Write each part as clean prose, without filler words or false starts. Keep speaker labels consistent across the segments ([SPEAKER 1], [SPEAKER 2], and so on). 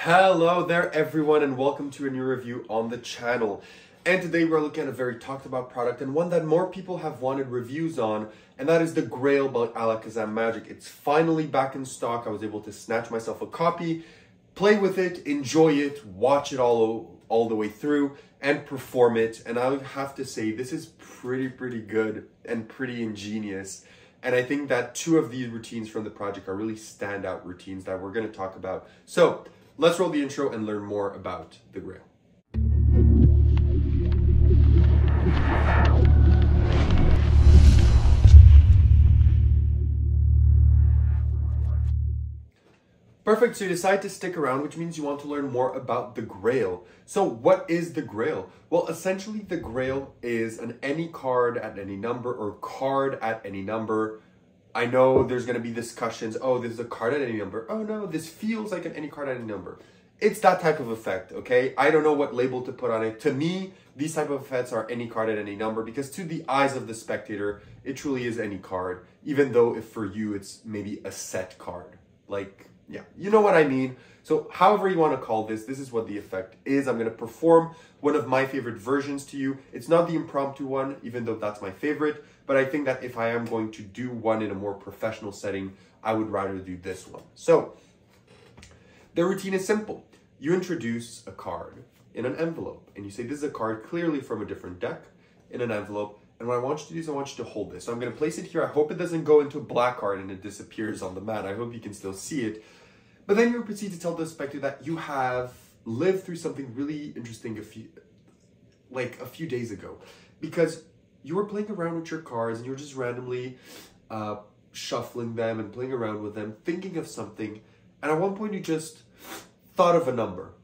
[SPEAKER 1] Hello there everyone and welcome to a new review on the channel. And today we're looking at a very talked about product and one that more people have wanted reviews on, and that is the Grail by ALAKAZAM Magic. It's finally back in stock. I was able to snatch myself a copy, play with it, enjoy it, watch it all the way through and perform it. And I have to say this is pretty good and pretty ingenious. And I think that two of these routines from the project are really standout routines that we're going to talk about. So let's roll the intro and learn more about the Grail. Perfect, so you decide to stick around, which means you want to learn more about the Grail. So what is the Grail? Well, essentially the Grail is an any card at any number or card at any number. I know there's going to be discussions, oh, this is a card at any number. Oh no, this feels like an any card at any number. It's that type of effect, okay? I don't know what label to put on it. To me, these type of effects are any card at any number because to the eyes of the spectator, it truly is any card, even though if for you it's maybe a set card. Like, yeah, you know what I mean? So however you want to call this is what the effect is. I'm going to perform one of my favorite versions to you. It's not the impromptu one, even though that's my favorite, but I think that if I am going to do one in a more professional setting, I would rather do this one. So the routine is simple. You introduce a card in an envelope and you say, this is a card clearly from a different deck in an envelope. And what I want you to do is I want you to hold this. So I'm going to place it here. I hope it doesn't go into a black card and it disappears on the mat. I hope you can still see it. But then you proceed to tell the spectator that you have lived through something really interesting a few days ago, because you were playing around with your cards and you were just randomly shuffling them and playing around with them, thinking of something. And at one point you just thought of a number.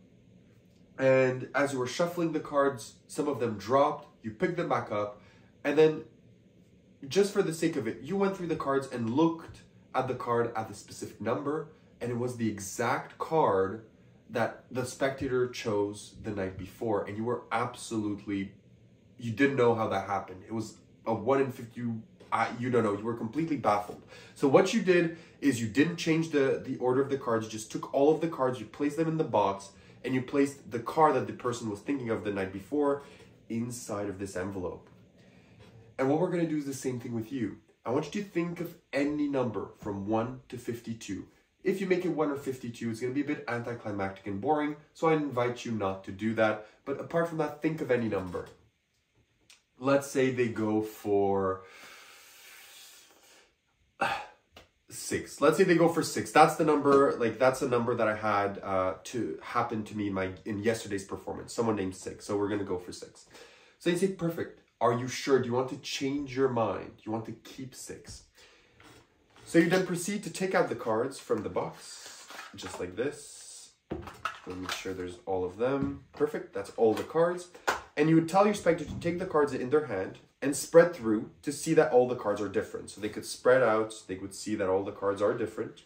[SPEAKER 1] And as you were shuffling the cards, some of them dropped, you picked them back up, and then just for the sake of it, you went through the cards and looked at the card at the specific number, and it was the exact card that the spectator chose the night before, and you were you didn't know how that happened. It was a 1 in 50, you don't know, you were completely baffled. So what you did is you didn't change the order of the cards, you just took all of the cards, you placed them in the box, and you placed the card that the person was thinking of the night before inside of this envelope. And what we're going to do is the same thing with you. I want you to think of any number from 1 to 52. If you make it 1 or 52, it's going to be a bit anticlimactic and boring, so I invite you not to do that. But apart from that, think of any number. Let's say they go for 6. Let's say they go for 6. That's the number, that's a number that I had to happen to me in yesterday's performance. Someone named 6, so we're going to go for 6. So you say, perfect. Are you sure? Do you want to change your mind? Do you want to keep 6? So you then proceed to take out the cards from the box, just like this. Let me make sure there's all of them. Perfect, that's all the cards. And you would tell your spectator to take the cards in their hand and spread through to see that all the cards are different. So they could spread out, they would see that all the cards are different.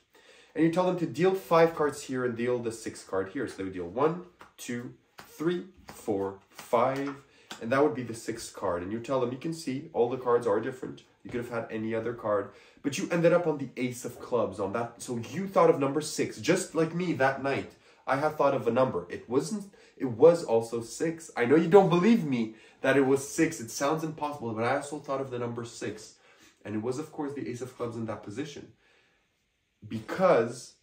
[SPEAKER 1] And you tell them to deal 5 cards here and deal the 6th card here. So they would deal 1, 2, 3, 4, 5. And that would be the 6th card. And you tell them, you can see all the cards are different. You could have had any other card, but you ended up on the Ace of Clubs on that. So you thought of number 6, just like me that night. I have thought of a number. It was also 6. I know you don't believe me that it was 6. It sounds impossible, but I also thought of the number 6. And it was, of course, the Ace of Clubs in that position. Because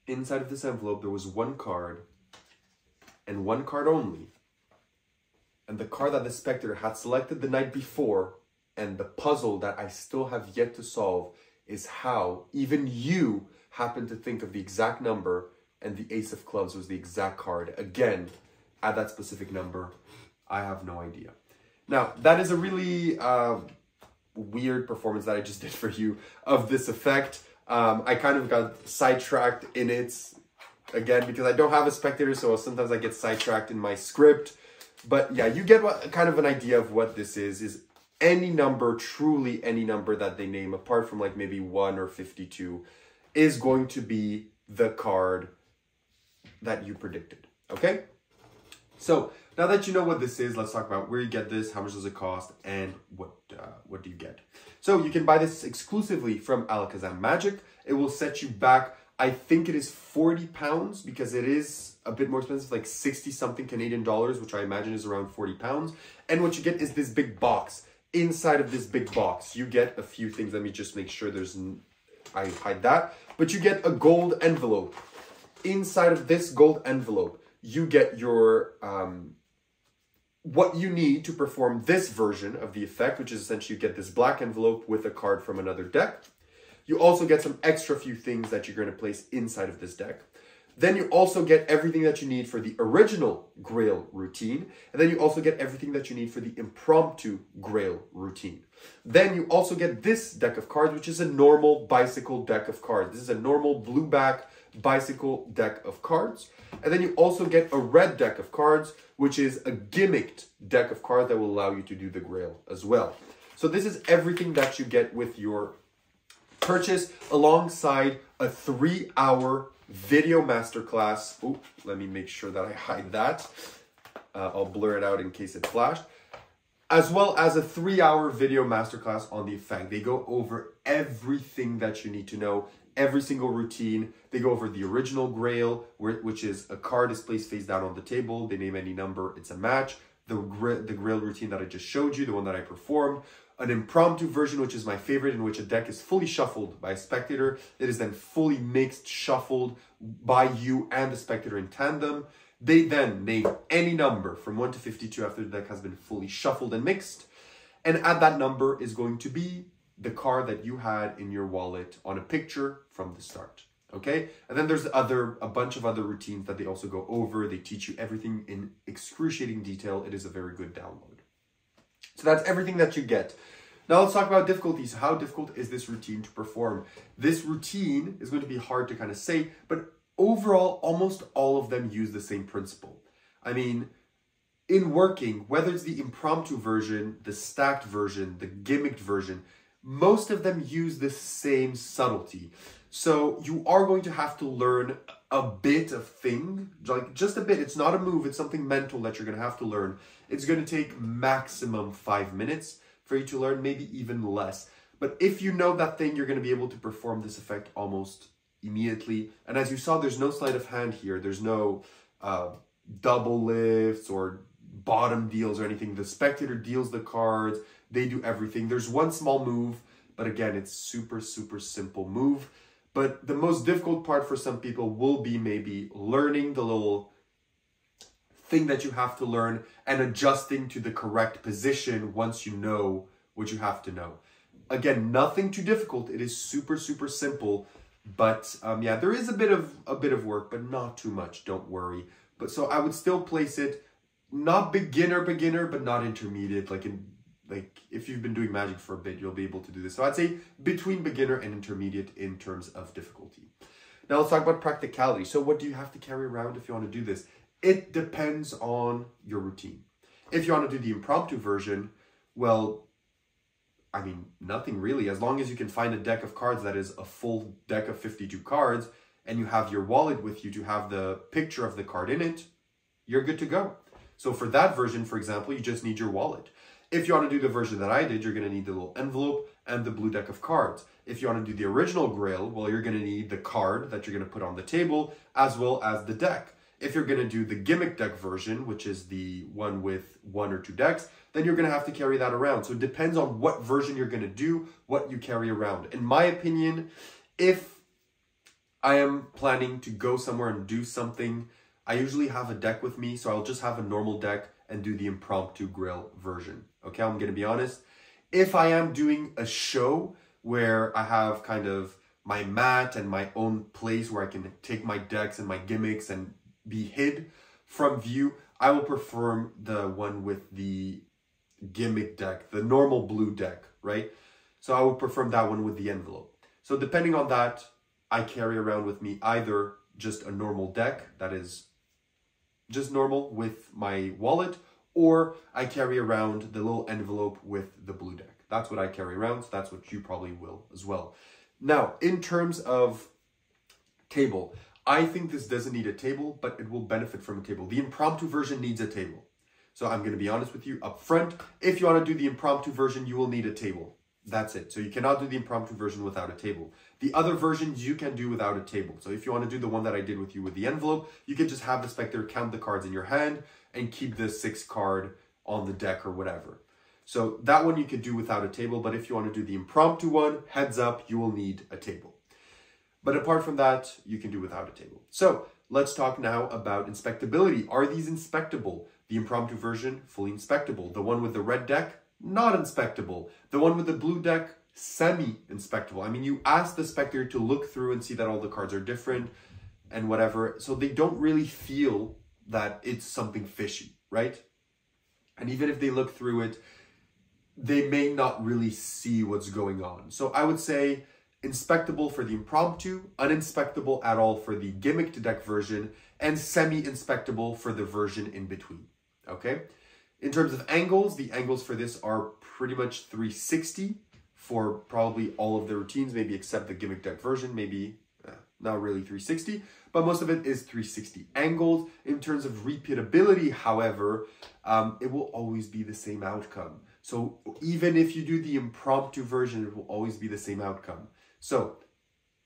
[SPEAKER 1] inside of this envelope, there was one card and one card only. And the card that the spectator had selected the night before, and the puzzle that I still have yet to solve, is how even you happen to think of the exact number and the Ace of Clubs was the exact card. Again, at that specific number, I have no idea. Now, that is a really weird performance that I just did for you of this effect. I kind of got sidetracked in it, again, because I don't have a spectator, so sometimes I get sidetracked in my script. But yeah, you get kind of an idea of what this is any number, truly any number that they name, apart from like maybe 1 or 52, is going to be the card that you predicted, okay? So now that you know what this is, let's talk about where you get this, how much does it cost, and what do you get. So you can buy this exclusively from ALAKAZAM Magic. It will set you back I think it is 40 pounds because it is a bit more expensive, like 60 something Canadian dollars, which I imagine is around 40 pounds. And what you get is this big box. Inside of this big box, you get a few things. Let me just make sure I hide that. But you get a gold envelope. Inside of this gold envelope, you get your, what you need to perform this version of the effect, which is essentially you get this black envelope with a card from another deck. You also get some extra few things that you're going to place inside of this deck. Then you also get everything that you need for the original Grail routine. And then you also get everything that you need for the impromptu Grail routine. Then you also get this deck of cards, which is a normal bicycle deck of cards. This is a normal blue back bicycle deck of cards. And then you also get a red deck of cards, which is a gimmicked deck of cards that will allow you to do the Grail as well. So this is everything that you get with your purchase alongside a 3-hour video masterclass. Oh, let me make sure that I hide that. I'll blur it out in case it flashed. As well as a 3-hour video masterclass on the effect. They go over everything that you need to know, every single routine. They go over the original Grail, which is a card is placed face down on the table. They name any number, it's a match. The Grail routine that I just showed you, the one that I performed. An impromptu version, which is my favorite, in which a deck is fully shuffled by a spectator. It is then fully mixed, shuffled by you and the spectator in tandem. They then name any number from 1 to 52 after the deck has been fully shuffled and mixed. And at that number is going to be the card that you had in your wallet on a picture from the start. Okay? And then there's a bunch of other routines that they also go over. They teach you everything in excruciating detail. It is a very good download. So that's everything that you get. Now let's talk about difficulties. How difficult is this routine to perform? This routine is going to be hard to kind of say, but overall, almost all of them use the same principle. I mean, in working, whether it's the impromptu version, the stacked version, the gimmicked version, most of them use the same subtlety. So you are going to have to learn a bit of thing, like just a bit. It's not a move, it's something mental that you're going to have to learn. It's going to take maximum 5 minutes for you to learn, maybe even less. But if you know that thing, you're going to be able to perform this effect almost immediately. And as you saw, there's no sleight of hand here. There's no double lifts or bottom deals or anything. The spectator deals the cards. They do everything. There's one small move, but again, it's super, super simple move. But the most difficult part for some people will be maybe learning the little thing that you have to learn and adjusting to the correct position once you know what you have to know. Again, nothing too difficult. It is super, super simple. But yeah, there is a bit of work, but not too much. Don't worry. But so I would still place it not beginner, but not intermediate. Like if you've been doing Magic for a bit, you'll be able to do this. So I'd say between beginner and intermediate in terms of difficulty. Now let's talk about practicality. So what do you have to carry around if you want to do this? It depends on your routine. If you want to do the impromptu version, well, I mean, nothing really. As long as you can find a deck of cards that is a full deck of 52 cards and you have your wallet with you to have the picture of the card in it, you're good to go. So for that version, for example, you just need your wallet. If you want to do the version that I did, you're going to need the little envelope and the blue deck of cards. If you want to do the original Grail, well, you're going to need the card that you're going to put on the table as well as the deck. If you're going to do the gimmick deck version, which is the one with 1 or 2 decks, then you're going to have to carry that around. So it depends on what version you're going to do, what you carry around. In my opinion, if I am planning to go somewhere and do something, I usually have a deck with me, so I'll just have a normal deck and do the impromptu Grail version. Okay, I'm going to be honest. If I am doing a show where I have kind of my mat and my own place where I can take my decks and my gimmicks and be hid from view, I will perform the one with the gimmick deck, the normal blue deck, right? So I will perform that one with the envelope. So depending on that, I carry around with me either just a normal deck that is just normal with my wallet, or I carry around the little envelope with the blue deck. That's what I carry around, so that's what you probably will as well. Now, in terms of table, I think this doesn't need a table, but it will benefit from a table. The impromptu version needs a table. So I'm going to be honest with you up front. If you want to do the impromptu version, you will need a table. That's it. So you cannot do the impromptu version without a table. The other versions you can do without a table. So if you want to do the one that I did with you with the envelope, you can just have the spectator count the cards in your hand and keep the 6th card on the deck or whatever. So that one you could do without a table, but if you want to do the impromptu one, heads up, you will need a table. But apart from that, you can do without a table. So let's talk now about inspectability. Are these inspectable? The impromptu version, fully inspectable. The one with the red deck, not inspectable. The one with the blue deck, semi-inspectable. I mean, you ask the spectator to look through and see that all the cards are different and whatever. So they don't really feel that it's something fishy, right? And even if they look through it, they may not really see what's going on. So I would say inspectable for the impromptu, uninspectable at all for the gimmicked deck version, and semi-inspectable for the version in between, okay? In terms of angles, the angles for this are pretty much 360 for probably all of the routines, maybe except the gimmick deck version, maybe not really 360, but most of it is 360 angles. In terms of repeatability, however, it will always be the same outcome. So even if you do the impromptu version, it will always be the same outcome. So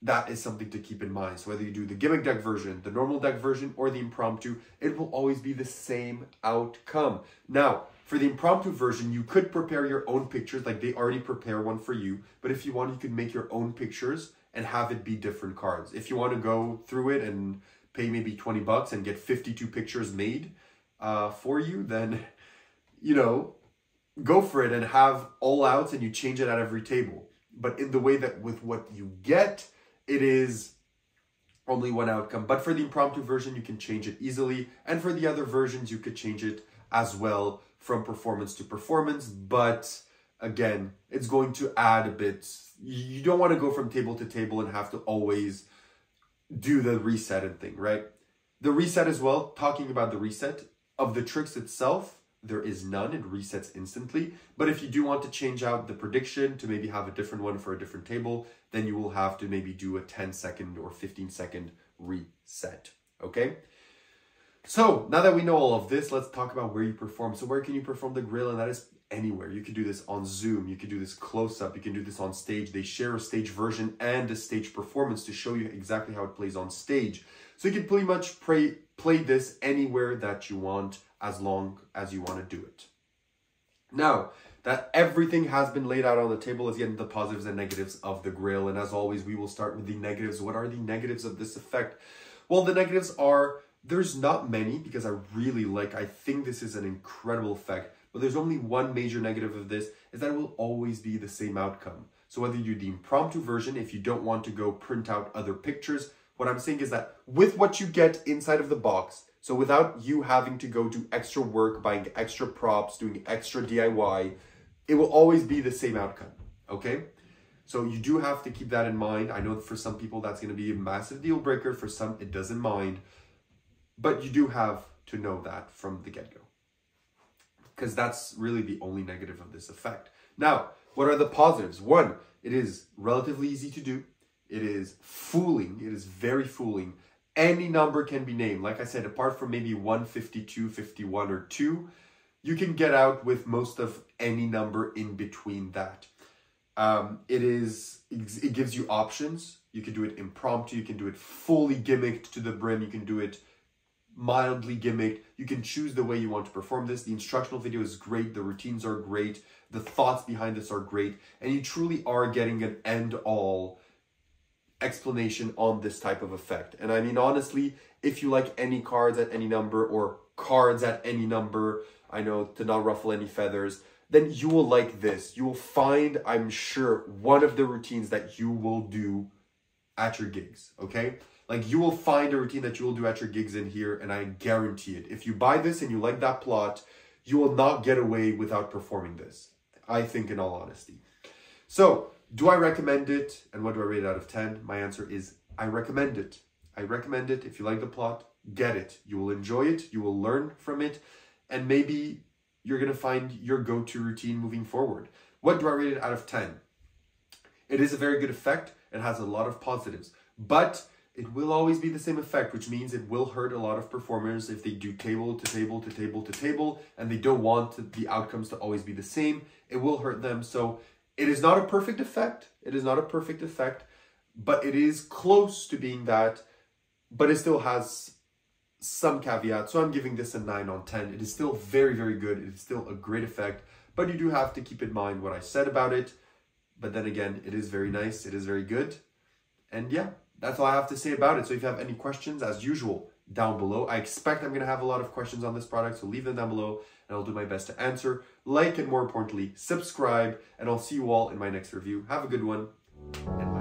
[SPEAKER 1] that is something to keep in mind. So whether you do the gimmick deck version, the normal deck version, or the impromptu, it will always be the same outcome. Now, for the impromptu version, you could prepare your own pictures, like they already prepare one for you. But if you want, you could make your own pictures and have it be different cards. If you want to go through it and pay maybe 20 bucks and get 52 pictures made for you, then, you know, go for it and have all outs and you change it at every table. But in the way that with what you get, it is only one outcome. But for the impromptu version, you can change it easily. And for the other versions, you could change it as well from performance to performance. But again, it's going to add a bit. You don't want to go from table to table and have to always do the reset and thing, right? The reset as well, talking about the reset of the tricks itself, there is none. It resets instantly. But if you do want to change out the prediction to maybe have a different one for a different table, then you will have to maybe do a 10-second or 15-second reset. Okay? So now that we know all of this, let's talk about where you perform. So where can you perform the Grail? And that is anywhere. You can do this on Zoom. You can do this close up. You can do this on stage. They share a stage version and a stage performance to show you exactly how it plays on stage. So you can pretty much play this anywhere that you want, as long as you want to do it. Now that everything has been laid out on the table, let's get into the positives and negatives of the Grail. And as always, we will start with the negatives. What are the negatives of this effect? Well, the negatives are, there's not many because I think this is an incredible effect, but there's only one major negative of this, is that it will always be the same outcome. So whether you do the impromptu version, if you don't want to go print out other pictures, what I'm saying is that with what you get inside of the box, so without you having to go do extra work, buying extra props, doing extra DIY, it will always be the same outcome, okay? So you do have to keep that in mind. I know for some people that's going to be a massive deal breaker. For some, it doesn't mind. But you do have to know that from the get-go, because that's really the only negative of this effect. Now, what are the positives? One, it is relatively easy to do. It is fooling. It is very fooling. Any number can be named. Like I said, apart from maybe 1, 52, 51, or 2, you can get out with most of any number in between that. It gives you options. You can do it impromptu. You can do it fully gimmicked to the brim. You can do it mildly gimmicked. You can choose the way you want to perform this. The instructional video is great. The routines are great. The thoughts behind this are great. And you truly are getting an end-all explanation on this type of effect. And I mean, honestly, if you like any cards at any number or cards at any number, I know, to not ruffle any feathers, then you will like this. You will find, I'm sure, one of the routines that you will do at your gigs, okay? Like, you will find a routine that you will do at your gigs in here, and I guarantee it. If you buy this and you like that plot, you will not get away without performing this, I think, in all honesty. So, do I recommend it? And what do I rate it out of 10? My answer is I recommend it. I recommend it. If you like the plot, get it. You will enjoy it. You will learn from it. And maybe you're going to find your go-to routine moving forward. What do I rate it out of 10? It is a very good effect. It has a lot of positives. But it will always be the same effect, which means it will hurt a lot of performers if they do table to table to table to table, and they don't want the outcomes to always be the same. It will hurt them. So It is not a perfect effect. It is not a perfect effect, but it is close to being that, but it still has some caveats. So I'm giving this a 9 on 10. It is still very, very good. It is still a great effect, but you do have to keep in mind what I said about it. But then again, it is very nice. It is very good. And yeah, that's all I have to say about it. So if you have any questions, as usual, down below. I expect I'm going to have a lot of questions on this product, so leave them down below and I'll do my best to answer. Like, and more importantly, subscribe, and I'll see you all in my next review. Have a good one, and